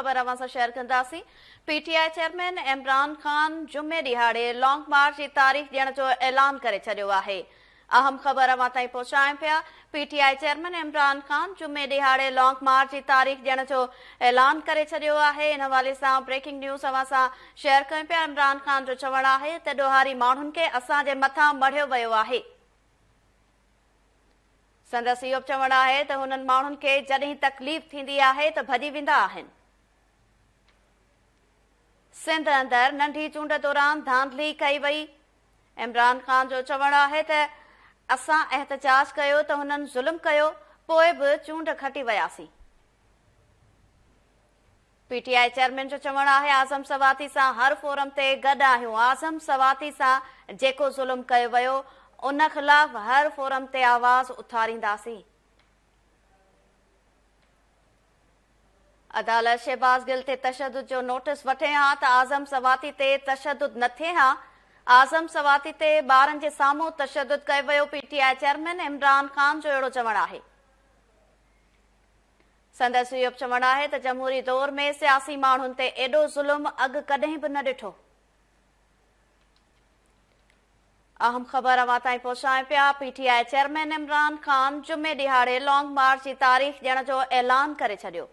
ख़बर अवां सां शेयर कंदासीं। पीटीआई चेयरमैन इमरान ख़ान जुमे ॾिहाड़े लॉन्ग मार्च जी तारीख़ ॾियण जो ऐलान करे छॾियो आहे। अहम ख़बर अवां ताईं पहुचायूं पिया। पीटीआई चेयरमैन इमरान ख़ान जुमे ॾिहाड़े लॉन्ग मार्च जी तारीख़ ॾियण जो ऐलान करे छॾियो आहे। इन हवाले सां ब्रेकिंग न्यूज़ अवां सां शेयर कयूं पिया। इमरान ख़ान जो चवणु आहे त ॾोहारी माण्हुनि खे असांजे मथां मढ़ियो वियो आहे। संदसि इहो चवणु आहे त हुननि माण्हुनि खे जॾहिं तकलीफ़ थींदी आहे त भॼी वेंदा आहिनि। सिंध अंदरि नंढी चूंड दौरान धांधली कई वई। इमरान ख़ान जो चवणु आहे त असां एहतजाज कयो त हुननि ज़ुल्म कयो, पोइ बि चूंड खटी वियासीं। पीटीआई चेयरमैन जो चवणु आहे आज़म सवाती सां हर फोरम ते गॾु आहियूं। आज़म सवाती सां जेको ज़ुल्म कयो वियो उन ख़िलाफ़ हर फोरम ते आवाज़ उथारींदासीं। अदालत शहबाज़ गिल ते तशद्दुद जो नोटिस वठे हा त आज़म सवाती ते तशद्दुद न थिए हा। आज़म सवाती ते ॿारनि जे साम्हूं तशद्दुद कयो वियो। पीटीआई चेयरमैन इमरान ख़ान जो अहिड़ो चवणु आहे। संदसि इहो चवणु आहे त जमहूरी दौर में सियासी माण्हुनि ते एॾो ज़ुल्म अॻु कॾहिं बि न ॾिठो। अहम ख़बर अवां ताईं पहुचायूं पिया। पीटीआई चेयरमैन इमरान ख़ान जुमे ॾिहाड़े लॉन्ग मार्च जी तारीख़ ॾियण जो ऐलान करे छॾियो।